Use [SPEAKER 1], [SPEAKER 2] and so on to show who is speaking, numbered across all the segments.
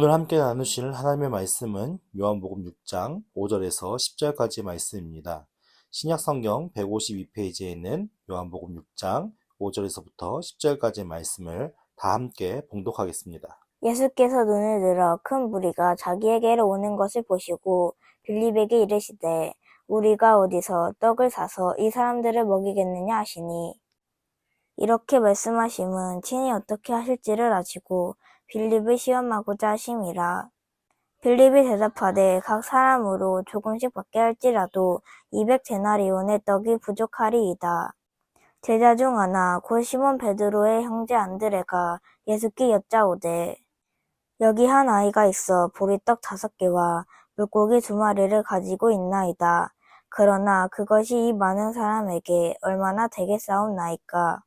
[SPEAKER 1] 오늘 함께 나누실 하나님의 말씀은 요한복음 6장 5절에서 10절까지의 말씀입니다. 신약성경 152페이지에 있는 요한복음 6장 5절에서부터 10절까지의 말씀을 다 함께 봉독하겠습니다.
[SPEAKER 2] 예수께서 눈을 들어 큰 무리가 자기에게로 오는 것을 보시고 빌립에게 이르시되 우리가 어디서 떡을 사서 이 사람들을 먹이겠느냐 하시니, 이렇게 말씀하심은 친히 어떻게 하실지를 아시고 빌립을 시험하고자 하심이라. 빌립이 대답하되 각 사람으로 조금씩 받게 할지라도 200데나리온의 떡이 부족하리이다. 제자 중 하나 곧 시몬 베드로의 형제 안드레가 예수께 여짜오되 여기 한 아이가 있어 보리떡 5개와 물고기 2마리를 가지고 있나이다. 그러나 그것이 이 많은 사람에게 얼마나 되겠사옵나이까.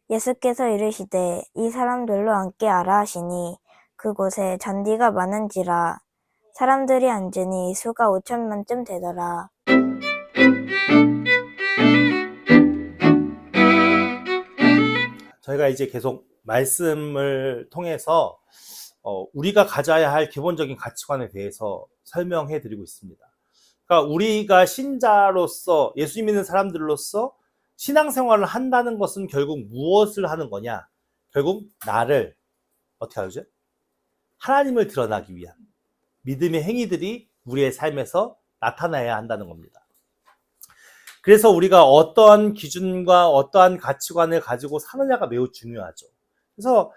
[SPEAKER 2] 예수께서 이르시되 이 사람들로 앉게 하라 하시니 그곳에 잔디가 많은지라 사람들이 앉으니 수가 5천명쯤 되더라.
[SPEAKER 1] 저희가 이제 계속 말씀을 통해서 우리가 가져야 할 기본적인 가치관에 대해서 설명해 드리고 있습니다. 그러니까 우리가 신자로서 예수 믿는 사람들로서 신앙생활을 한다는 것은 결국 무엇을 하는 거냐? 결국 나를 어떻게 하죠? 하나님을 드러나기 위한 믿음의 행위들이 우리의 삶에서 나타나야 한다는 겁니다. 그래서 우리가 어떠한 기준과 어떠한 가치관을 가지고 사느냐가 매우 중요하죠. 그래서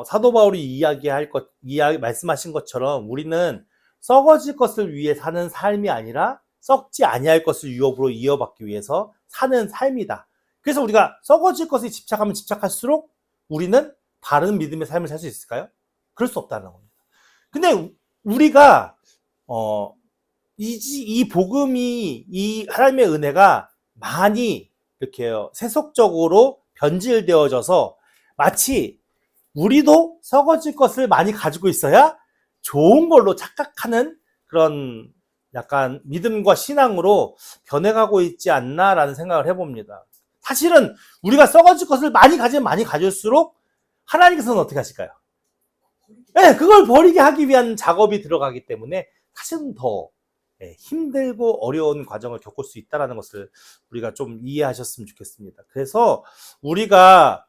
[SPEAKER 1] 사도 바울이 말씀하신 것처럼 우리는 썩어질 것을 위해 사는 삶이 아니라 썩지 아니할 것을 유업으로 이어받기 위해서 사는 삶이다. 그래서 우리가 썩어질 것에 집착하면 집착할수록 우리는 바른 믿음의 삶을 살 수 있을까요? 그럴 수 없다는 겁니다. 근데 우리가 이 복음이, 이 하나님의 은혜가 많이 이렇게 세속적으로 변질되어져서 마치 우리도 썩어질 것을 많이 가지고 있어야 좋은 걸로 착각하는 그런 약간 믿음과 신앙으로 변해가고 있지 않나라는 생각을 해봅니다. 사실은 우리가 썩어질 것을 많이 가지면 많이 가질수록 하나님께서는 어떻게 하실까요? 네, 그걸 버리게 하기 위한 작업이 들어가기 때문에 사실은 더 힘들고 어려운 과정을 겪을 수 있다는 것을 우리가 좀 이해하셨으면 좋겠습니다. 그래서 우리가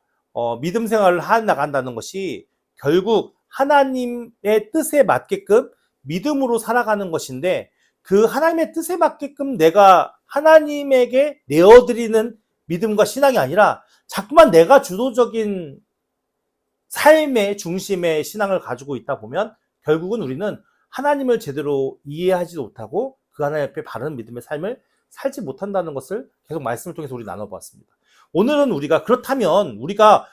[SPEAKER 1] 믿음 생활을 나간다는 것이 결국 하나님의 뜻에 맞게끔 믿음으로 살아가는 것인데, 그 하나님의 뜻에 맞게끔 내가 하나님에게 내어드리는 믿음과 신앙이 아니라 자꾸만 내가 주도적인 삶의 중심의 신앙을 가지고 있다 보면 결국은 우리는 하나님을 제대로 이해하지 못하고 그 하나님 앞에 바른 믿음의 삶을 살지 못한다는 것을 계속 말씀을 통해서 우리 나눠보았습니다. 오늘은 우리가 그렇다면 우리가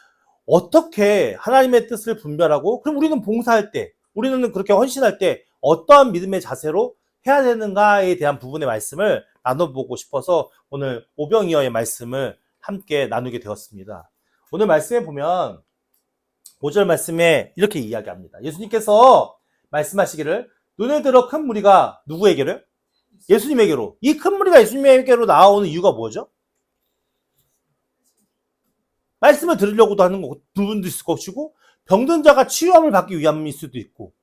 [SPEAKER 1] 어떻게 하나님의 뜻을 분별하고, 그럼 우리는 봉사할 때, 우리는 그렇게 헌신할 때 어떠한 믿음의 자세로 해야 되는가에 대한 부분의 말씀을 나눠보고 싶어서 오늘 오병이어의 말씀을 함께 나누게 되었습니다. 오늘 말씀에 보면 5절 말씀에 이렇게 이야기합니다. 예수님께서 말씀하시기를 눈에 들어 큰 무리가 누구에게로? 예수님에게로. 이 큰 무리가 예수님에게로 나오는 이유가 뭐죠? 말씀을 들으려고도 하는 부분도 있을 것이고, 병든 자가 치유함을 받기 위함일 수도 있고,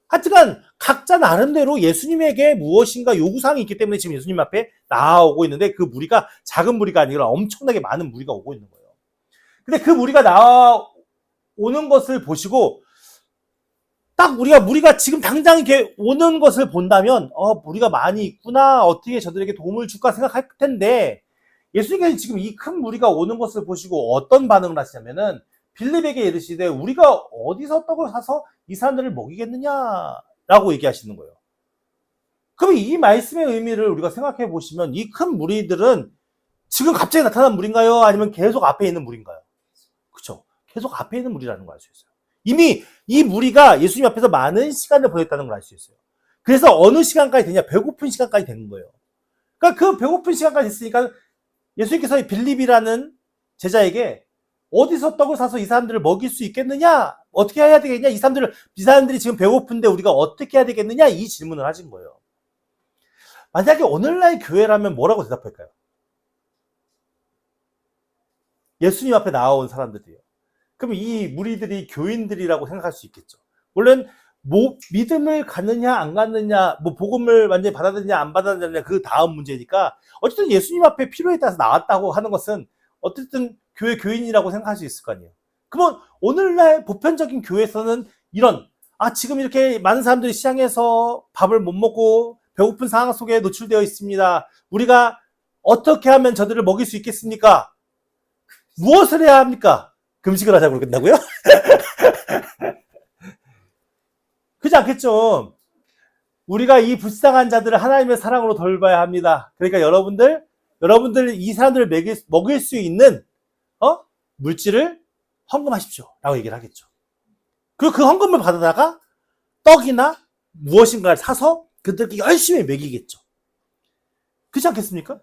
[SPEAKER 1] 하여튼간 각자 나름대로 예수님에게 무엇인가 요구사항이 있기 때문에 지금 예수님 앞에 나오고 있는데, 그 무리가 작은 무리가 아니라 엄청나게 많은 무리가 오고 있는 거예요. 근데 그 무리가 나오는 것을 보시고 딱 무리가 지금 당장 이렇게 오는 것을 본다면 무리가 많이 있구나, 어떻게 저들에게 도움을 줄까 생각할 텐데, 예수님께서 지금 이 큰 무리가 오는 것을 보시고 어떤 반응을 하시냐면은 빌립에게 이르시되 우리가 어디서 떡을 사서 이 사람들을 먹이겠느냐라고 얘기하시는 거예요. 그럼 이 말씀의 의미를 우리가 생각해 보시면 이 큰 무리들은 지금 갑자기 나타난 무리인가요? 아니면 계속 앞에 있는 무리인가요? 그렇죠. 계속 앞에 있는 무리라는 걸 알 수 있어요. 이미 이 무리가 예수님 앞에서 많은 시간을 보냈다는 걸 알 수 있어요. 그래서 어느 시간까지 되냐? 배고픈 시간까지 되는 거예요. 그러니까 그 배고픈 시간까지 됐으니까 예수님께서 빌립이라는 제자에게 어디서 떡을 사서 이 사람들을 먹일 수 있겠느냐? 어떻게 해야 되겠냐? 이 사람들이 지금 배고픈데 우리가 어떻게 해야 되겠느냐? 이 질문을 하신 거예요. 만약에 오늘날 교회라면 뭐라고 대답할까요? 예수님 앞에 나온 사람들이에요. 그럼 이 무리들이 교인들이라고 생각할 수 있겠죠. 물론 뭐 믿음을 갖느냐 안 갖느냐, 뭐 복음을 완전히 받아들이냐 안 받아들이냐 그 다음 문제니까 어쨌든 예수님 앞에 필요에 따라서 나왔다고 하는 것은 어쨌든 교회 교인이라고 생각할 수 있을 거 아니에요. 그러면 오늘날 보편적인 교회에서는 이런 지금 이렇게 많은 사람들이 시장에서 밥을 못 먹고 배고픈 상황 속에 노출되어 있습니다. 우리가 어떻게 하면 저들을 먹일 수 있겠습니까? 무엇을 해야 합니까? 금식을 하자고 그러겠다고요? 그렇지 않겠죠? 우리가 이 불쌍한 자들을 하나님의 사랑으로 돌봐야 합니다. 그러니까 여러분들 이 사람들을 먹일 수 있는 물질을 헌금하십시오 라고 얘기를 하겠죠. 그리고 그 헌금을 받아다가 떡이나 무엇인가를 사서 그들께 열심히 먹이겠죠. 그렇지 않겠습니까?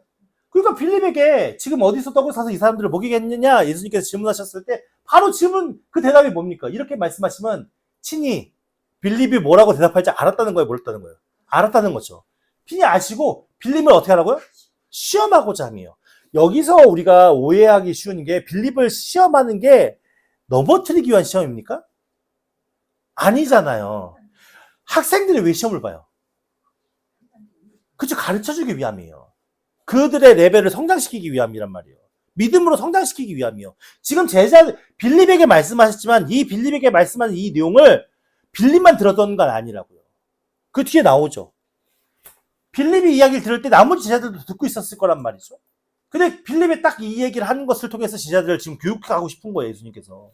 [SPEAKER 1] 그러니까 빌립에게 지금 어디서 떡을 사서 이 사람들을 먹이겠느냐 예수님께서 질문하셨을 때 바로 질문 그 대답이 뭡니까? 이렇게 말씀하시면 친히 빌립이 뭐라고 대답할지 알았다는 거예요? 몰랐다는 거예요? 알았다는 거죠. 친히 아시고 빌립을 어떻게 하라고요? 시험하고자 함이에요. 여기서 우리가 오해하기 쉬운 게 빌립을 시험하는 게 넘어뜨리기 위한 시험입니까? 아니잖아요. 학생들이 왜 시험을 봐요? 그쵸, 가르쳐주기 위함이에요. 그들의 레벨을 성장시키기 위함이란 말이에요. 믿음으로 성장시키기 위함이에요. 지금 빌립에게 말씀하셨지만 이 빌립에게 말씀하는 이 내용을 빌립만 들었던 건 아니라고요. 그 뒤에 나오죠. 빌립이 이야기를 들을 때 나머지 제자들도 듣고 있었을 거란 말이죠. 근데 빌립이 딱 이 얘기를 하는 것을 통해서 제자들을 지금 교육하고 싶은 거예요, 예수님께서.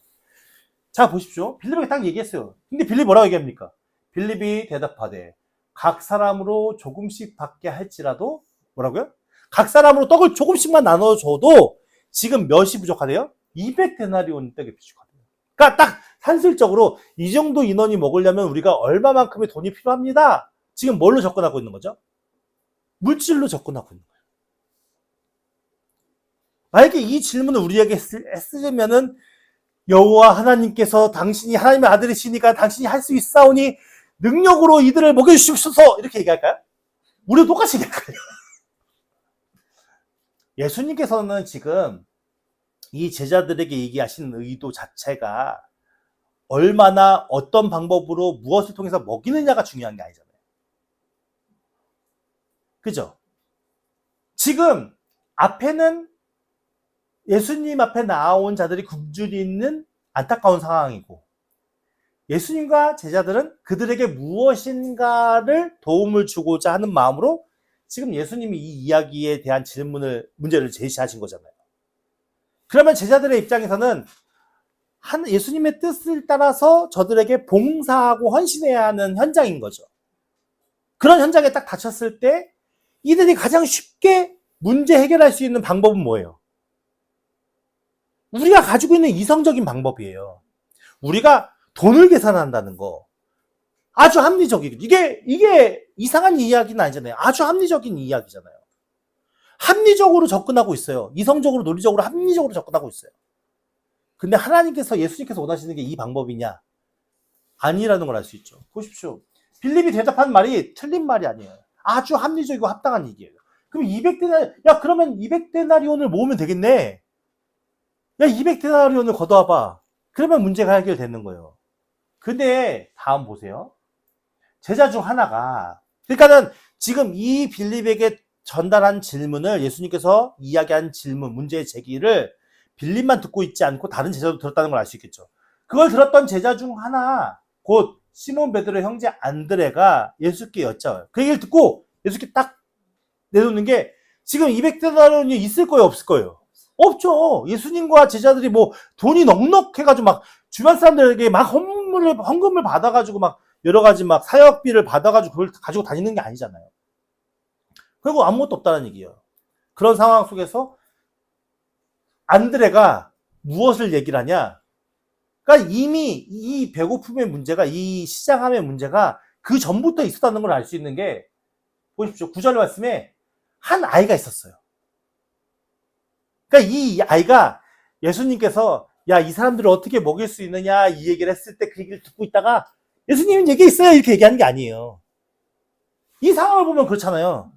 [SPEAKER 1] 자, 보십시오. 빌립에게 딱 얘기했어요. 근데 빌립이 뭐라고 얘기합니까? 빌립이 대답하되 각 사람으로 조금씩 받게 할지라도 뭐라고요? 각 사람으로 떡을 조금씩만 나눠줘도 지금 몇이 부족하대요? 200데나리온 떡이 부족하대요. 그러니까 딱 산술적으로 이 정도 인원이 먹으려면 우리가 얼마만큼의 돈이 필요합니다. 지금 뭘로 접근하고 있는 거죠? 물질로 접근하고 있는 거예요. 만약에 이 질문을 우리에게 했으면은 여호와 하나님께서 당신이 하나님의 아들이시니까 당신이 할 수 있사오니 능력으로 이들을 먹여주십소서 이렇게 얘기할까요? 우리도 똑같이 얘기할까요? 예수님께서는 지금 이 제자들에게 얘기하시는 의도 자체가 얼마나 어떤 방법으로 무엇을 통해서 먹이느냐가 중요한 게 아니잖아요. 그죠? 지금 앞에는 예수님 앞에 나온 자들이 굶주리 있는 안타까운 상황이고 예수님과 제자들은 그들에게 무엇인가를 도움을 주고자 하는 마음으로 지금 예수님이 이 이야기에 대한 문제를 제시하신 거잖아요. 그러면 제자들의 입장에서는 예수님의 뜻을 따라서 저들에게 봉사하고 헌신해야 하는 현장인 거죠. 그런 현장에 딱 닥쳤을 때 이들이 가장 쉽게 문제 해결할 수 있는 방법은 뭐예요? 우리가 가지고 있는 이성적인 방법이에요. 우리가 돈을 계산한다는 거. 아주 합리적이고. 이게 이상한 이야기는 아니잖아요. 아주 합리적인 이야기잖아요. 합리적으로 접근하고 있어요. 이성적으로, 논리적으로, 합리적으로 접근하고 있어요. 근데 예수님께서 원하시는 게 이 방법이냐? 아니라는 걸 알 수 있죠. 보십시오. 빌립이 대답한 말이 틀린 말이 아니에요. 아주 합리적이고 합당한 얘기예요. 그럼 그러면 200데나리온을 모으면 되겠네. 200데나리온을 걷어와봐. 그러면 문제가 해결되는 거예요. 근데 다음 보세요. 제자 중 하나가 그러니까는 지금 이 빌립에게 전달한 질문을 예수님께서 이야기한 질문, 문제의 제기를 빌립만 듣고 있지 않고 다른 제자도 들었다는 걸 알 수 있겠죠. 그걸 들었던 제자 중 하나, 곧 시몬 베드로의 형제 안드레가 예수께 여쭤요. 그 얘기를 듣고 예수께 딱 내놓는 게 지금 200데나리온이 있을 거예요, 없을 거예요? 없죠. 예수님과 제자들이 뭐 돈이 넉넉해가지고 막 주변 사람들에게 막 헌금을 받아가지고 막 여러 가지 막 사역비를 받아가지고 그걸 가지고 다니는 게 아니잖아요. 그리고 아무것도 없다는 얘기예요. 그런 상황 속에서 안드레가 무엇을 얘기를 하냐? 그러니까 이미 이 배고픔의 문제가, 이 시장함의 문제가 그 전부터 있었다는 걸 알 수 있는 게 보십시오. 9절 말씀에 한 아이가 있었어요. 그러니까 이 아이가 예수님께서 이 사람들을 어떻게 먹일 수 있느냐 이 얘기를 했을 때 그 얘기를 듣고 있다가 예수님은 얘기 있어요 이렇게 얘기하는 게 아니에요. 이 상황을 보면 그렇잖아요.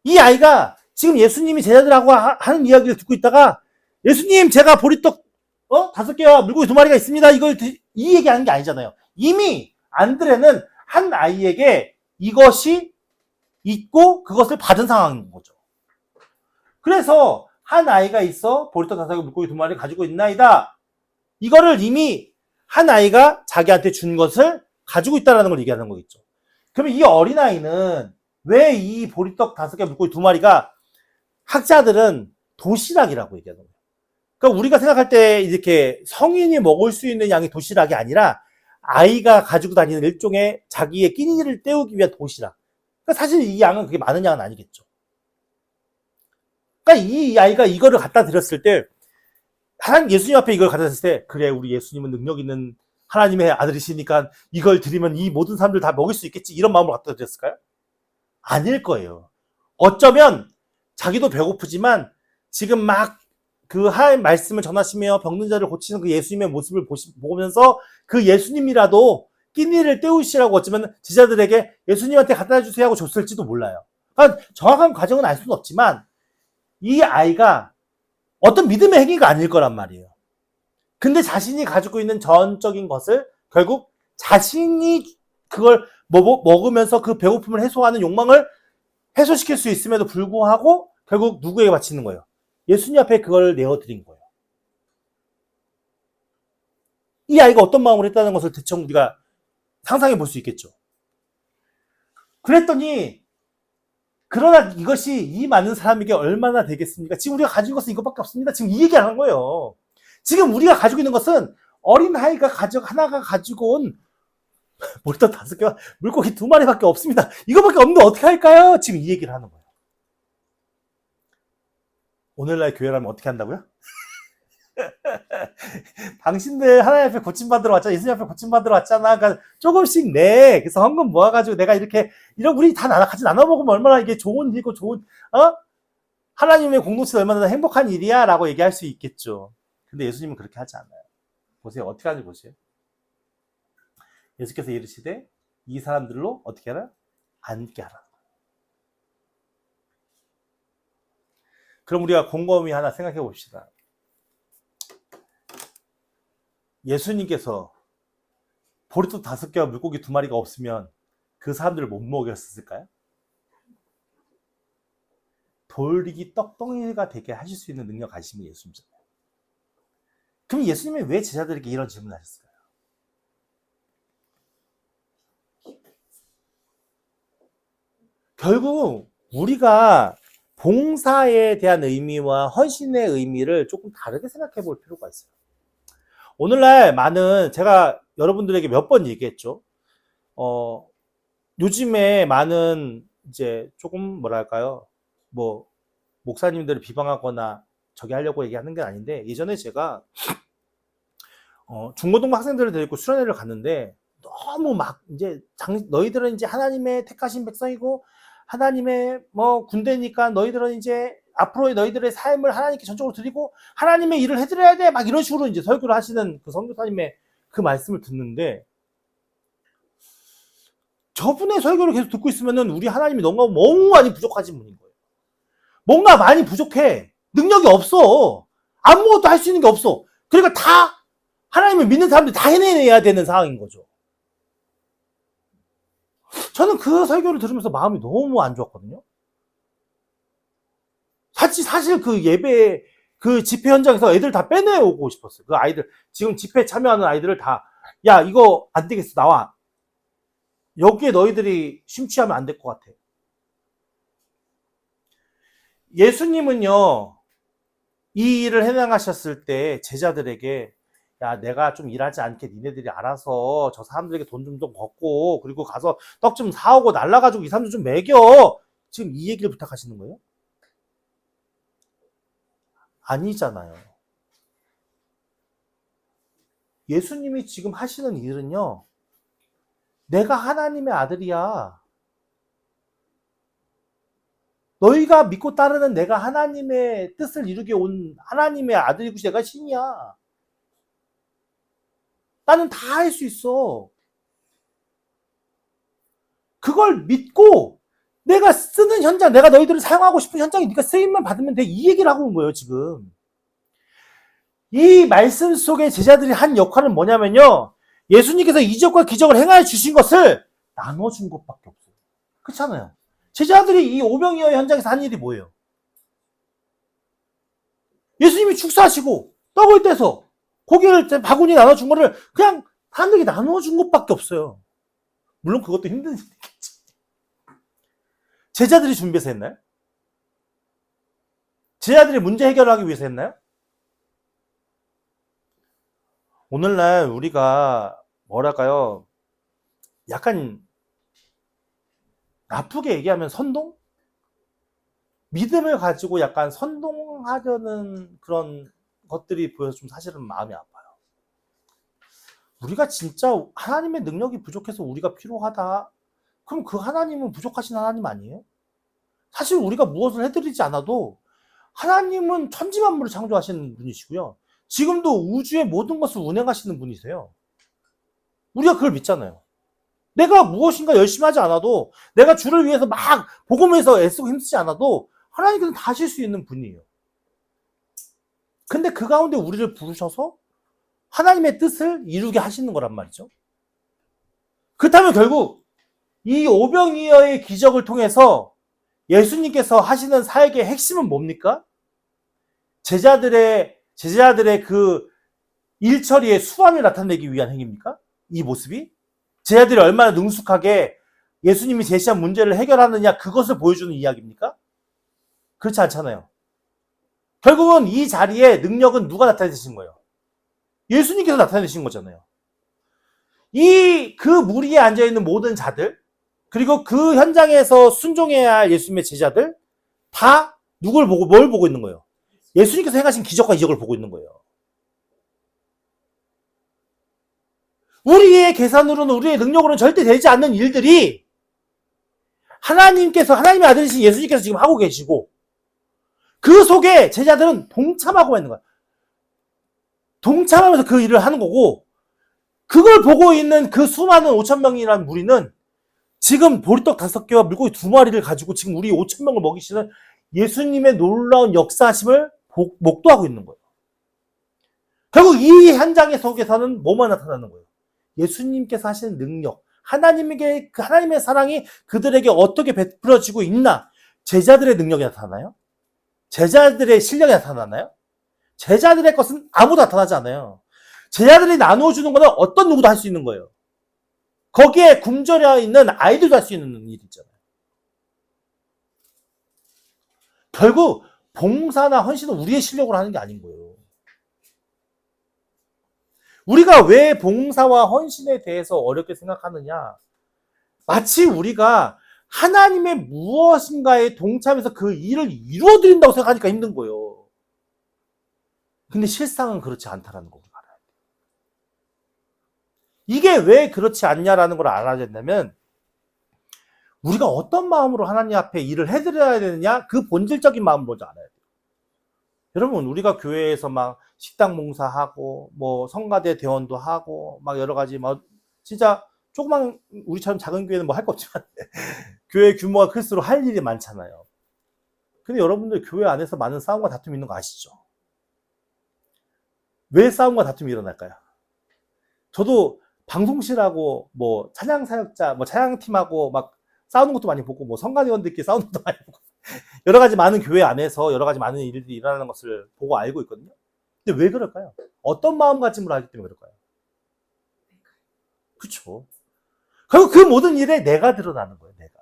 [SPEAKER 1] 이 아이가 지금 예수님이 제자들하고 하는 이야기를 듣고 있다가 예수님 제가 보리떡 5개와 물고기 2마리가 있습니다. 이 얘기하는 게 아니잖아요. 이미 안드레는 한 아이에게 이것이 있고 그것을 받은 상황인 거죠. 그래서 한 아이가 있어 보리떡 5개 물고기 2마리 가지고 있나이다. 이거를 이미 한 아이가 자기한테 준 것을 가지고 있다는 걸 얘기하는 거겠죠. 그러면 이 어린아이는 왜 이 보리떡 5개 물고기 2마리가 학자들은 도시락이라고 얘기하는 거예요. 그러니까 우리가 생각할 때 이렇게 성인이 먹을 수 있는 양의 도시락이 아니라 아이가 가지고 다니는 일종의 자기의 끼니를 때우기 위한 도시락. 그러니까 사실 이 양은 그게 많은 양은 아니겠죠. 그러니까 이 아이가 이거를 갖다 드렸을 때 하나님 예수님 앞에 이걸 갖다 드렸을 때 그래 우리 예수님은 능력 있는 하나님의 아들이시니까 이걸 드리면 이 모든 사람들 다 먹일 수 있겠지 이런 마음으로 갖다 드렸을까요? 아닐 거예요. 어쩌면 자기도 배고프지만 지금 막 그 하나님 말씀을 전하시며 병든 자를 고치는 그 예수님의 모습을 보면서 그 예수님이라도 끼니를 때우시라고 어쩌면 제자들에게 예수님한테 갖다 주세요 하고 줬을지도 몰라요. 그러니까 정확한 과정은 알 수는 없지만 이 아이가 어떤 믿음의 행위가 아닐 거란 말이에요. 근데 자신이 가지고 있는 전적인 것을 결국 자신이 그걸 먹으면서 그 배고픔을 해소하는 욕망을 해소시킬 수 있음에도 불구하고 결국 누구에게 바치는 거예요? 예수님 앞에 그걸 내어드린 거예요. 이 아이가 어떤 마음으로 했다는 것을 대충 우리가 상상해 볼 수 있겠죠. 그랬더니 그러나 이것이 이 많은 사람에게 얼마나 되겠습니까? 지금 우리가 가지고 있는 것은 이것밖에 없습니다. 지금 이 얘기 하는 거예요. 지금 우리가 가지고 있는 것은 어린아이가 하나가 가지고 온 보리떡 5개와 물고기 2마리밖에 없습니다. 이거밖에 없는데 어떻게 할까요? 지금 이 얘기를 하는 거예요. 오늘날 교회라면 어떻게 한다고요? 당신들 하나님 앞에 고침받으러 왔잖아. 예수님 앞에 고침받으러 왔잖아. 그러니까 조금씩 내. 그래서 헌금 모아가지고 내가 이렇게 우리 다 같이 나눠 먹으면 얼마나 이게 좋은 일이고 하나님의 공동체 얼마나 행복한 일이야 라고 얘기할 수 있겠죠. 근데 예수님은 그렇게 하지 않아요. 보세요. 어떻게 하는지 보세요. 예수께서 이르시되 이 사람들로 어떻게 하라? 앉게 하라. 그럼 우리가 곰곰이 하나 생각해 봅시다. 예수님께서 보리떡 5개와 물고기 2마리가 없으면 그 사람들을 못 먹였을까요? 돌리기 떡덩이가 되게 하실 수 있는 능력 가지신 예수님이잖아요. 그럼 예수님이 왜 제자들에게 이런 질문을 하셨을까요? 결국 우리가 봉사에 대한 의미와 헌신의 의미를 조금 다르게 생각해 볼 필요가 있어요. 오늘날 제가 여러분들에게 몇 번 얘기했죠. 요즘에 많은 이제 조금 뭐랄까요, 목사님들을 비방하거나 저기 하려고 얘기하는 게 아닌데, 예전에 제가 중고등부 학생들을 데리고 수련회를 갔는데 너무 너희들은 이제 하나님의 택하신 백성이고 하나님의 군대니까 너희들은 이제 앞으로의 너희들의 삶을 하나님께 전적으로 드리고 하나님의 일을 해드려야 돼 막 이런 식으로 이제 설교를 하시는 그 선교사님의 그 말씀을 듣는데, 저분의 설교를 계속 듣고 있으면은 우리 하나님이 너무 많이 부족하신 분인 거예요. 뭔가 많이 부족해. 능력이 없어. 아무것도 할 수 있는 게 없어. 그러니까 다 하나님을 믿는 사람들이 다 해내야 되는 상황인 거죠. 저는 그 설교를 들으면서 마음이 너무 안 좋았거든요. 사실 그 예배, 그 집회 현장에서 애들 다 빼내오고 싶었어요. 그 아이들, 지금 집회 참여하는 아이들을 다, 야, 이거 안 되겠어. 나와. 여기에 너희들이 심취하면 안 될 것 같아. 예수님은요, 이 일을 해나가셨을 때 제자들에게, 야, 내가 좀 일하지 않게 니네들이 알아서 저 사람들에게 돈 좀 걷고, 그리고 가서 떡 좀 사오고 날라가지고 이 사람들 좀 먹여. 지금 이 얘기를 부탁하시는 거예요? 아니잖아요. 예수님이 지금 하시는 일은요, 내가 하나님의 아들이야. 너희가 믿고 따르는 내가 하나님의 뜻을 이루게 온 하나님의 아들이고 내가 신이야. 나는 다 할 수 있어. 그걸 믿고 내가 쓰는 현장, 내가 너희들을 사용하고 싶은 현장에 네가 쓰임만 받으면 돼. 이 얘기를 하고 온 거예요, 지금. 이 말씀 속에 제자들이 한 역할은 뭐냐면요, 예수님께서 이적과 기적을 행하여 주신 것을 나눠준 것밖에 없어요. 그렇잖아요. 제자들이 이 오병이어 현장에서 한 일이 뭐예요? 예수님이 축사하시고 떡을 떼서 고기를 바구니 나눠준 거를 그냥 사람들에게 나눠준 것밖에 없어요. 물론 그것도 힘든 일이겠지. 제자들이 준비해서 했나요? 제자들이 문제 해결을 하기 위해서 했나요? 오늘날 우리가 뭐랄까요? 약간 나쁘게 얘기하면 선동? 믿음을 가지고 약간 선동하려는 그런 것들이 보여서 좀 사실은 마음이 아파요. 우리가 진짜 하나님의 능력이 부족해서 우리가 필요하다. 그럼 그 하나님은 부족하신 하나님 아니에요? 사실 우리가 무엇을 해드리지 않아도 하나님은 천지만물을 창조하시는 분이시고요. 지금도 우주의 모든 것을 운행하시는 분이세요. 우리가 그걸 믿잖아요. 내가 무엇인가 열심히 하지 않아도, 내가 주를 위해서 막 복음에서 애쓰고 힘쓰지 않아도 하나님께서는 다 하실 수 있는 분이에요. 근데 그 가운데 우리를 부르셔서 하나님의 뜻을 이루게 하시는 거란 말이죠. 그렇다면 결국 이 오병이어의 기적을 통해서 예수님께서 하시는 사역의 핵심은 뭡니까? 제자들의 그 일처리의 수완을 나타내기 위한 행위입니까? 이 모습이? 제자들이 얼마나 능숙하게 예수님이 제시한 문제를 해결하느냐, 그것을 보여주는 이야기입니까? 그렇지 않잖아요. 결국은 이 자리에 능력은 누가 나타내신 거예요? 예수님께서 나타내신 거잖아요. 그 무리에 앉아있는 모든 자들, 그리고 그 현장에서 순종해야 할 예수님의 제자들, 다 누굴 보고, 뭘 보고 있는 거예요? 예수님께서 행하신 기적과 이적을 보고 있는 거예요. 우리의 계산으로는, 우리의 능력으로는 절대 되지 않는 일들이 하나님의 아들이신 예수님께서 지금 하고 계시고, 그 속에 제자들은 동참하고 있는 거야. 동참하면서 그 일을 하는 거고, 그걸 보고 있는 그 수많은 5,000명이라는 무리는 지금 보리떡 5개와 물고기 2마리를 가지고 지금 우리 5,000명을 먹이시는 예수님의 놀라운 역사하심을 목도하고 있는 거예요. 결국 이 현장 속에서는 뭐만 나타나는 거예요? 예수님께서 하시는 능력, 하나님의 사랑이 그들에게 어떻게 베풀어지고 있나? 제자들의 능력이 나타나요? 제자들의 실력이 나타나나요? 제자들의 것은 아무도 나타나지 않아요. 제자들이 나누어주는 거는 어떤 누구도 할 수 있는 거예요. 거기에 굶주려 있는 아이들도 할 수 있는 일이 있잖아요. 결국 봉사나 헌신은 우리의 실력으로 하는 게 아닌 거예요. 우리가 왜 봉사와 헌신에 대해서 어렵게 생각하느냐? 마치 우리가 하나님의 무엇인가에 동참해서 그 일을 이루어드린다고 생각하니까 힘든 거예요. 근데 실상은 그렇지 않다라는 거 우리가 알아야 돼요. 이게 왜 그렇지 않냐라는 걸 알아야 된다면, 우리가 어떤 마음으로 하나님 앞에 일을 해드려야 되느냐, 그 본질적인 마음을 먼저 알아야 돼요. 여러분, 우리가 교회에서 막 식당 봉사하고, 뭐 성가대 대원도 하고, 막 여러 가지, 막 진짜 조그만 우리처럼 작은 교회는 뭐 할 거 없지만 교회 규모가 클수록 할 일이 많잖아요. 근데 여러분들 교회 안에서 많은 싸움과 다툼이 있는 거 아시죠? 왜 싸움과 다툼이 일어날까요? 저도 방송실하고 뭐 찬양 사역자, 뭐 찬양팀하고 막 싸우는 것도 많이 보고, 뭐 성가대원들끼리 싸우는 것도 많이 보고, 여러 가지 많은 교회 안에서 여러 가지 많은 일들이 일어나는 것을 보고 알고 있거든요. 근데 왜 그럴까요? 어떤 마음가짐으로 하기 때문에 그럴까요? 그렇죠. 결국 그 모든 일에 내가 드러나는 거예요. 내가.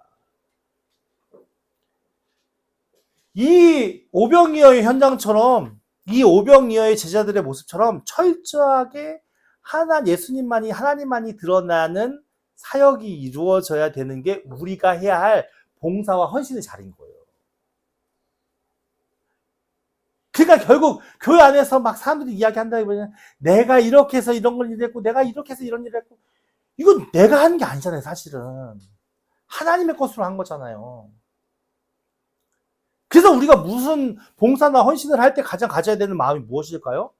[SPEAKER 1] 이 오병이어의 현장처럼, 이 오병이어의 제자들의 모습처럼 철저하게 하나님만이 드러나는 사역이 이루어져야 되는 게 우리가 해야 할 봉사와 헌신의 자리인 거예요. 그러니까 결국 교회 안에서 막 사람들이 이야기한다기보다는 내가 이렇게 해서 이런 걸 일했고, 내가 이렇게 해서 이런 일을 했고, 이건 내가 하는 게 아니잖아요. 사실은 하나님의 것으로 한 거잖아요. 그래서 우리가 무슨 봉사나 헌신을 할 때 가장 가져야 되는 마음이 무엇일까요?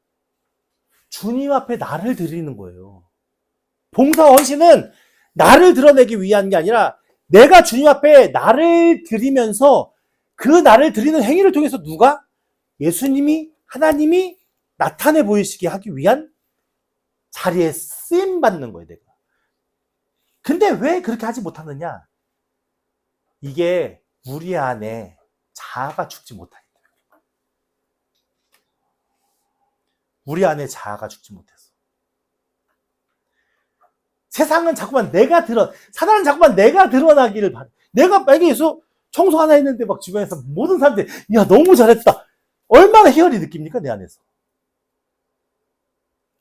[SPEAKER 1] 주님 앞에 나를 드리는 거예요. 봉사와 헌신은 나를 드러내기 위한 게 아니라, 내가 주님 앞에 나를 드리면서 그 나를 드리는 행위를 통해서 누가? 예수님이, 하나님이 나타내 보이시게 하기 위한 자리에 쓰임 받는 거예요, 내가. 근데 왜 그렇게 하지 못하느냐? 이게 우리 안에 자아가 죽지 못하기 때문에. 우리 안에 자아가 죽지 못해서. 세상은 자꾸만 사단은 자꾸만 내가 드러나기를 바래. 내가 만약에 청소 하나 했는데 막 주변에서 모든 사람들이, 야, 너무 잘했다. 얼마나 희열이 느낍니까, 내 안에서.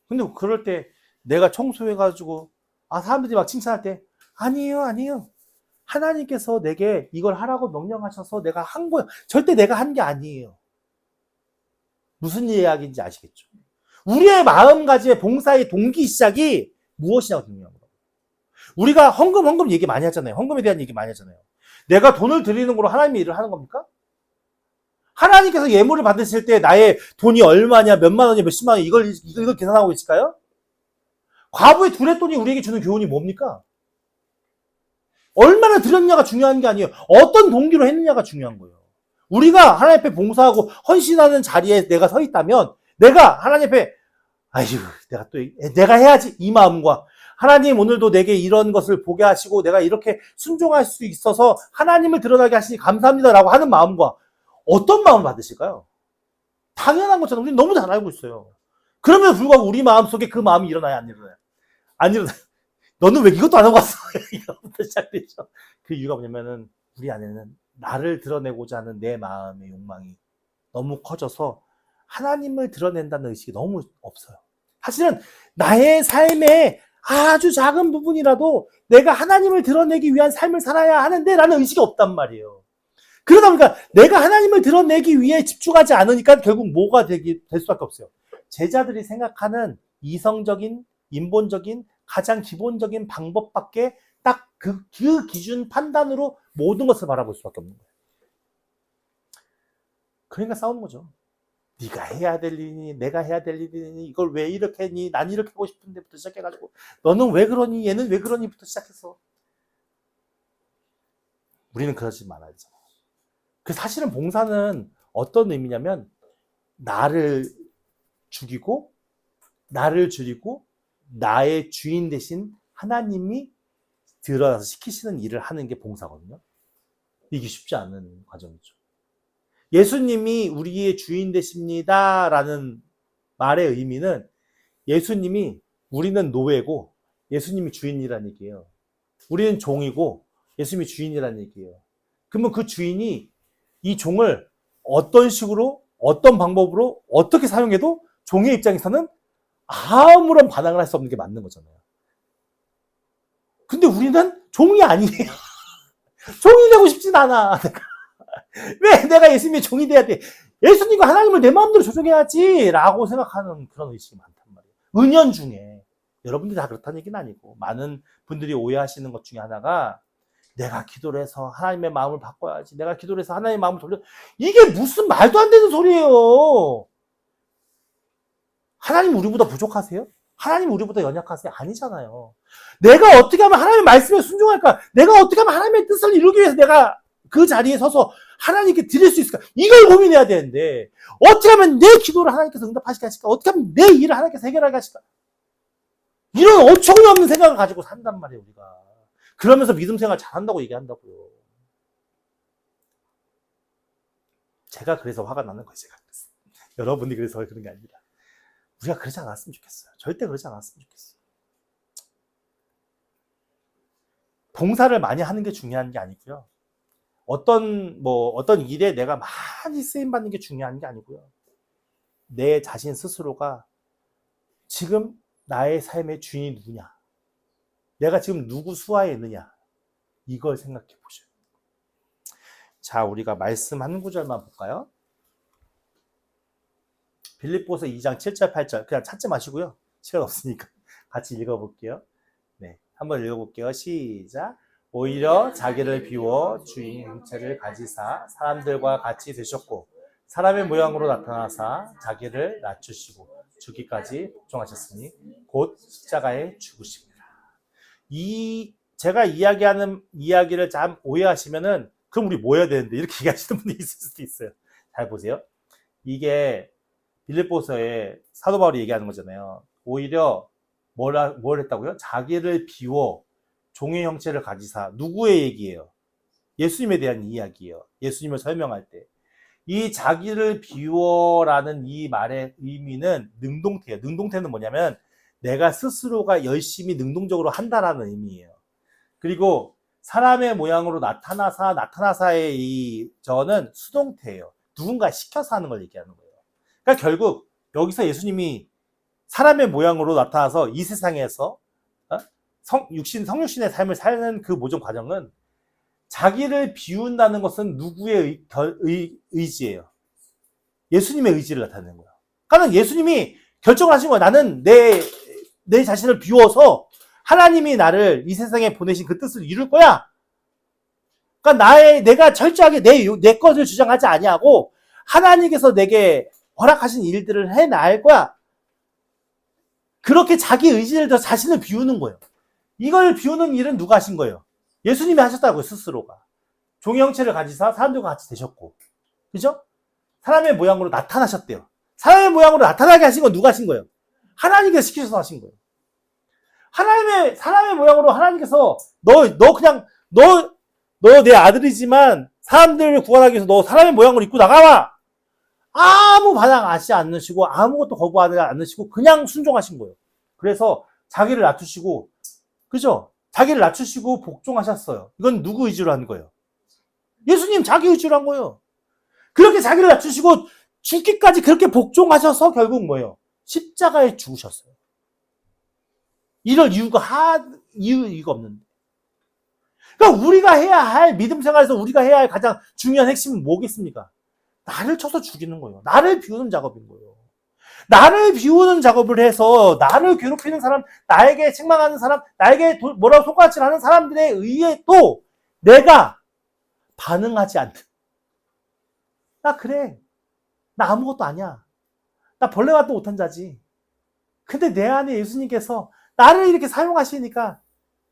[SPEAKER 1] 근데 그럴 때 내가 청소해가지고, 사람들이 막 칭찬할 때, 아니에요. 하나님께서 내게 이걸 하라고 명령하셔서 내가 한 거예요. 절대 내가 한 게 아니에요. 무슨 이야기인지 아시겠죠? 우리의 마음가짐의 봉사의 동기 시작이 무엇이냐고 중요한 거예요. 우리가 헌금 얘기 많이 하잖아요. 헌금에 대한 얘기 많이 하잖아요. 내가 돈을 드리는 거로 하나님의 일을 하는 겁니까? 하나님께서 예물을 받으실 때 나의 돈이 얼마냐, 몇만 원이냐, 몇십만 원, 이걸 계산하고 있을까요? 과부의 둘의 돈이 우리에게 주는 교훈이 뭡니까? 얼마나 드렸냐가 중요한 게 아니에요. 어떤 동기로 했느냐가 중요한 거예요. 우리가 하나님 앞에 봉사하고 헌신하는 자리에 내가 서 있다면, 내가 하나님 앞에, 내가 해야지, 이 마음과, 하나님 오늘도 내게 이런 것을 보게 하시고 내가 이렇게 순종할 수 있어서 하나님을 드러나게 하시니 감사합니다라고 하는 마음과 어떤 마음을 받으실까요? 당연한 것처럼 우리는 너무 잘 알고 있어요. 그럼에도 불구하고 우리 마음속에 그 마음이 일어나요, 안 일어나요? 안 일어나요. 너는 왜 이것도 안 하고 왔어? 이거부터 시작되죠. 그 이유가 뭐냐면은 우리 안에는 나를 드러내고자 하는 내 마음의 욕망이 너무 커져서 하나님을 드러낸다는 의식이 너무 없어요. 사실은 나의 삶에 아주 작은 부분이라도 내가 하나님을 드러내기 위한 삶을 살아야 하는데 라는 의식이 없단 말이에요. 그러다 보니까 내가 하나님을 드러내기 위해 집중하지 않으니까 결국 뭐가 될 수밖에 없어요. 제자들이 생각하는 이성적인, 인본적인, 가장 기본적인 방법밖에 딱 그 기준 판단으로 모든 것을 바라볼 수밖에 없는 거예요. 그러니까 싸우는 거죠. 네가 해야 될 일이니 내가 해야 될 일이니 이걸 왜 이렇게 했니? 난 이렇게 하고 싶은데부터 시작해가지고 너는 왜 그러니? 얘는 왜 그러니?부터 시작해서 우리는 그러지 말아야 되잖아요. 그 사실은 봉사는 어떤 의미냐면 나를 죽이고 나를 줄이고 나의 주인 대신 하나님이 들어가서 시키시는 일을 하는 게 봉사거든요. 이게 쉽지 않은 과정이죠. 예수님이 우리의 주인 되십니다 라는 말의 의미는 예수님이 우리는 노예고 예수님이 주인이라는 얘기예요. 우리는 종이고 예수님이 주인이라는 얘기예요. 그러면 그 주인이 이 종을 어떤 식으로 어떤 방법으로 어떻게 사용해도 종의 입장에서는 아무런 반항을 할 수 없는 게 맞는 거잖아요. 근데 우리는 종이 아니에요. 종이 되고 싶진 않아. 왜 내가 예수님의 종이 돼야 돼? 예수님과 하나님을 내 마음대로 조종해야지 라고 생각하는 그런 의식이 많단 말이에요. 은연중에. 여러분들이 다 그렇다는 얘기는 아니고 많은 분들이 오해하시는 것 중에 하나가 내가 기도를 해서 하나님의 마음을 바꿔야지. 내가 기도를 해서 하나님의 마음을 돌려. 이게 무슨 말도 안 되는 소리예요. 하나님 우리보다 부족하세요? 하나님 우리보다 연약하세요? 아니잖아요. 내가 어떻게 하면 하나님의 말씀에 순종할까? 내가 어떻게 하면 하나님의 뜻을 이루기 위해서 내가 그 자리에 서서 하나님께 드릴 수 있을까? 이걸 고민해야 되는데 어떻게 하면 내 기도를 하나님께서 응답하시게 하실까? 어떻게 하면 내 일을 하나님께서 해결하게 하실까? 이런 어처구니 없는 생각을 가지고 산단 말이에요, 우리가. 그러면서 믿음 생활 잘한다고 얘기한다고요. 제가 그래서 화가 나는 거예요, 제가. 여러분이 그래서 그런 게 아닙니다. 우리가 그러지 않았으면 좋겠어요. 절대 그러지 않았으면 좋겠어요. 봉사를 많이 하는 게 중요한 게 아니고요. 어떤 일에 내가 많이 쓰임받는 게 중요한 게 아니고요. 내 자신 스스로가 지금 나의 삶의 주인이 누구냐? 내가 지금 누구 수하에 있느냐? 이걸 생각해 보셔요. 자, 우리가 말씀 한 구절만 볼까요? 빌립보서 2장 7절 8절 그냥 찾지 마시고요. 시간 없으니까 같이 읽어볼게요. 네, 한번 읽어볼게요. 시작. 오히려 자기를 비워 주인 형체를 가지사 사람들과 같이 되셨고 사람의 모양으로 나타나사 자기를 낮추시고 죽기까지 복종하셨으니 곧 십자가에 죽으십니다. 제가 이야기하는 이야기를 참 오해하시면은 그럼 우리 뭐 해야 되는데 이렇게 얘기하시는 분이 있을 수도 있어요. 잘 보세요. 이게 빌립보서에 사도 바울이 얘기하는 거잖아요. 오히려 뭘 했다고요? 자기를 비워 종의 형체를 가지사. 누구의 얘기예요? 예수님에 대한 이야기예요. 예수님을 설명할 때. 이 자기를 비워라는 이 말의 의미는 능동태예요. 능동태는 뭐냐면 내가 스스로가 열심히 능동적으로 한다라는 의미예요. 그리고 사람의 모양으로 나타나사의 이 저는 수동태예요. 누군가 시켜서 하는 걸 얘기하는 거예요. 그러니까 결국 여기서 예수님이 사람의 모양으로 나타나서 이 세상에서 성육신의 삶을 사는 그 모든 과정은 자기를 비운다는 것은 누구의 의지예요? 예수님의 의지를 나타내는 거예요. 그러니까 예수님이 결정을 하신 거예요. 나는 내 자신을 비워서 하나님이 나를 이 세상에 보내신 그 뜻을 이룰 거야. 그러니까 내가 철저하게 내 것을 주장하지 아니하고 하나님께서 내게 허락하신 일들을 해 나갈 거야. 그렇게 자기 의지를 더 자신을 비우는 거예요. 이걸 비우는 일은 누가 하신 거예요? 예수님이 하셨다고요, 스스로가. 종의 형체를 가지사 사람들과 같이 되셨고. 그죠? 사람의 모양으로 나타나셨대요. 사람의 모양으로 나타나게 하신 건 누가 하신 거예요? 하나님께서 시키셔서 하신 거예요. 사람의 모양으로 하나님께서 너 내 아들이지만 사람들을 구원하기 위해서 너 사람의 모양으로 입고 나가라! 아무 반항하지 않으시고 아무것도 거부하지 않으시고 그냥 순종하신 거예요. 그래서 자기를 낮추시고, 그죠? 자기를 낮추시고 복종하셨어요. 이건 누구 의지로 한 거예요? 예수님 자기 의지로 한 거예요. 그렇게 자기를 낮추시고 죽기까지 그렇게 복종하셔서 결국 뭐예요? 십자가에 죽으셨어요. 이럴 이유가 없는데. 그러니까 우리가 해야 할 믿음 생활에서 우리가 해야 할 가장 중요한 핵심은 뭐겠습니까? 나를 쳐서 죽이는 거예요. 나를 비우는 작업인 거예요. 나를 비우는 작업을 해서 나를 괴롭히는 사람, 나에게 책망하는 사람, 나에게 뭐라고 손가락질하는 사람들에 의해 또 내가 반응하지 않는. 나 그래. 나 아무것도 아니야. 나 벌레와도 못한 자지. 근데 내 안에 예수님께서 나를 이렇게 사용하시니까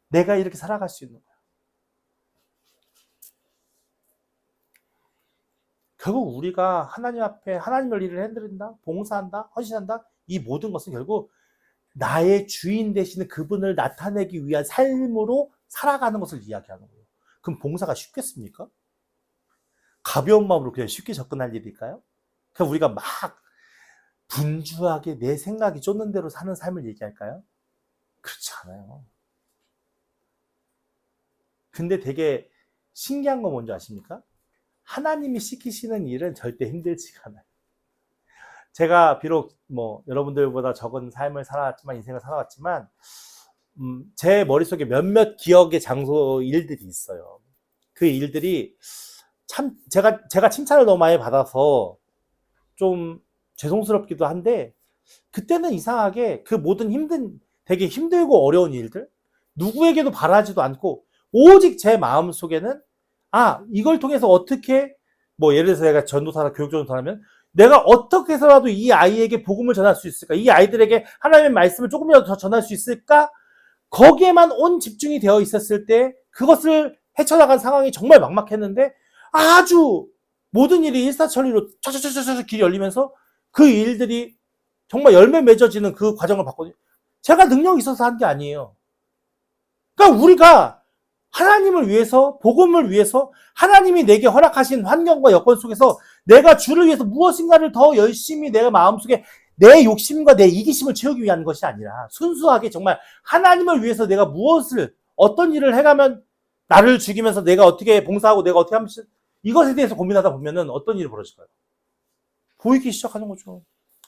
[SPEAKER 1] 내가 이렇게 살아갈 수 있는 거야. 결국 우리가 하나님 앞에 하나님의 일을 해드린다, 봉사한다, 헌신한다, 이 모든 것은 결국 나의 주인 되시는 그분을 나타내기 위한 삶으로 살아가는 것을 이야기하는 거예요. 그럼 봉사가 쉽겠습니까? 가벼운 마음으로 그냥 쉽게 접근할 일일까요? 그럼 우리가 막 분주하게 내 생각이 쫓는 대로 사는 삶을 얘기할까요? 그렇지 않아요. 근데 되게 신기한 건 뭔지 아십니까? 하나님이 시키시는 일은 절대 힘들지가 않아요. 제가 비록 여러분들보다 적은 삶을 살아왔지만, 인생을 살아왔지만, 제 머릿속에 몇몇 기억의 장소 일들이 있어요. 그 일들이 참, 제가 칭찬을 너무 많이 받아서 좀 죄송스럽기도 한데, 그때는 이상하게 그 모든 되게 힘들고 어려운 일들, 누구에게도 바라지도 않고, 오직 제 마음 속에는 이걸 통해서 어떻게, 예를 들어서 내가 전도사나 교육전도사라면 내가 어떻게 해서라도 이 아이에게 복음을 전할 수 있을까? 이 아이들에게 하나님의 말씀을 조금이라도 더 전할 수 있을까? 거기에만 온 집중이 되어 있었을 때 그것을 헤쳐나간 상황이 정말 막막했는데 아주 모든 일이 일사천리로 차차차차차 길이 열리면서 그 일들이 정말 열매 맺어지는 그 과정을 봤거든요. 제가 능력이 있어서 한 게 아니에요. 그러니까 우리가 하나님을 위해서, 복음을 위해서 하나님이 내게 허락하신 환경과 여건 속에서 내가 주를 위해서 무엇인가를 더 열심히 내가 마음속에 내 욕심과 내 이기심을 채우기 위한 것이 아니라 순수하게 정말 하나님을 위해서 내가 어떤 일을 해가면 나를 죽이면서 내가 어떻게 봉사하고 내가 어떻게 하면 이것에 대해서 고민하다 보면은 어떤 일이 벌어질까요? 보이기 시작하는 거죠.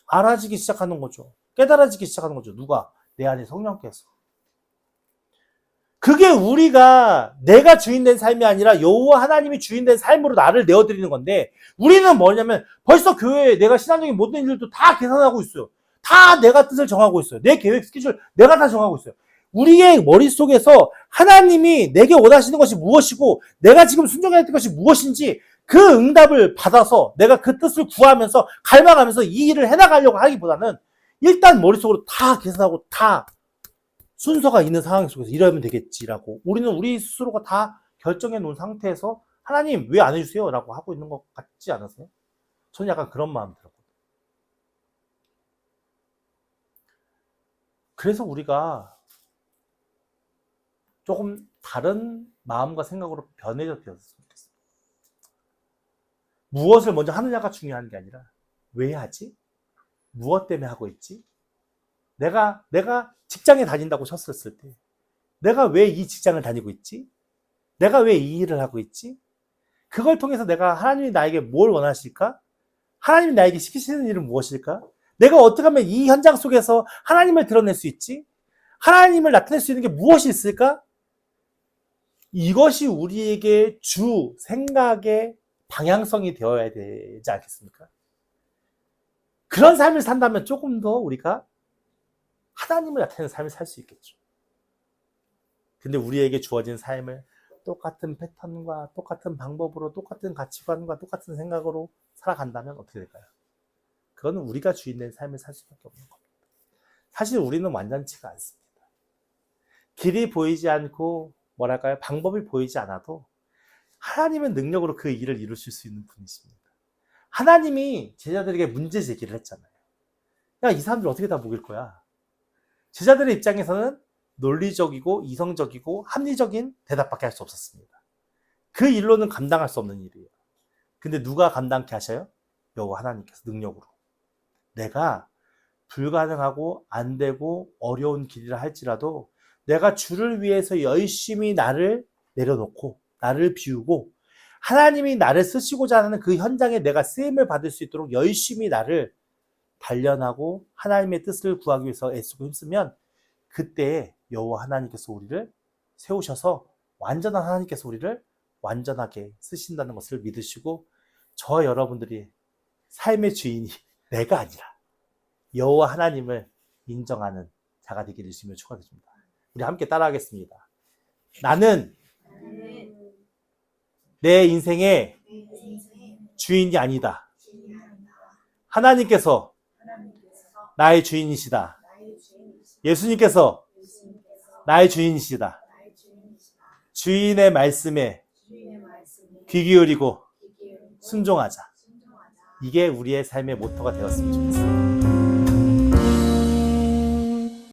[SPEAKER 1] 알아지기 시작하는 거죠. 깨달아지기 시작하는 거죠. 누가? 내 안에 성령께서. 그게 우리가 내가 주인된 삶이 아니라 여호와 하나님이 주인된 삶으로 나를 내어드리는 건데 우리는 뭐냐면 벌써 교회에 내가 신앙적인 모든 일들도 다 계산하고 있어요. 다 내가 뜻을 정하고 있어요. 내 계획 스케줄 내가 다 정하고 있어요. 우리의 머릿속에서 하나님이 내게 원하시는 것이 무엇이고 내가 지금 순종해야 될 것이 무엇인지 그 응답을 받아서 내가 그 뜻을 구하면서 갈망하면서 이 일을 해나가려고 하기보다는 일단 머릿속으로 다 계산하고 다 순서가 있는 상황 속에서 이러면 되겠지라고 우리는 우리 스스로가 다 결정해 놓은 상태에서 하나님 왜 안 해주세요? 라고 하고 있는 것 같지 않으세요? 저는 약간 그런 마음 들었거든요. 그래서 우리가 조금 다른 마음과 생각으로 변해졌으면 좋겠습니다. 무엇을 먼저 하느냐가 중요한 게 아니라 왜 하지? 무엇 때문에 하고 있지? 내가 직장에 다닌다고 쳤었을 때 내가 왜 이 직장을 다니고 있지? 내가 왜 이 일을 하고 있지? 그걸 통해서 내가 하나님이 나에게 뭘 원하실까? 하나님이 나에게 시키시는 일은 무엇일까? 내가 어떻게 하면 이 현장 속에서 하나님을 드러낼 수 있지? 하나님을 나타낼 수 있는 게 무엇이 있을까? 이것이 우리에게 주 생각의 방향성이 되어야 되지 않겠습니까? 그런 삶을 산다면 조금 더 우리가 하나님을 나타내는 삶을 살 수 있겠죠. 근데 우리에게 주어진 삶을 똑같은 패턴과 똑같은 방법으로 똑같은 가치관과 똑같은 생각으로 살아간다면 어떻게 될까요? 그거는 우리가 주인된 삶을 살 수밖에 없는 겁니다. 사실 우리는 완전치가 않습니다. 길이 보이지 않고 뭐랄까요? 방법이 보이지 않아도 하나님은 능력으로 그 일을 이루실 수 있는 분이십니다. 하나님이 제자들에게 문제 제기를 했잖아요. 야, 이 사람들 어떻게 다 먹일 거야? 제자들의 입장에서는 논리적이고 이성적이고 합리적인 대답밖에 할 수 없었습니다. 그 일로는 감당할 수 없는 일이에요. 근데 누가 감당케 하셔요? 여호와 하나님께서 능력으로. 내가 불가능하고 안 되고 어려운 길이라 할지라도 내가 주를 위해서 열심히 나를 내려놓고 나를 비우고 하나님이 나를 쓰시고자 하는 그 현장에 내가 쓰임을 받을 수 있도록 열심히 나를 단련하고 하나님의 뜻을 구하기 위해서 애쓰고 힘쓰면 그때 여호와 하나님께서 우리를 세우셔서 완전한 하나님께서 우리를 완전하게 쓰신다는 것을 믿으시고 저와 여러분들이 삶의 주인이 내가 아니라 여호와 하나님을 인정하는 자가 되기를 주시며 축원드립니다. 우리 함께 따라하겠습니다. 나는 내 인생의 주인이 아니다. 하나님께서 나의 주인이시다. 예수님께서 나의 주인이시다. 주인의 말씀에 귀 기울이고 순종하자. 이게 우리의 삶의 모토가 되었으면 좋겠습니다.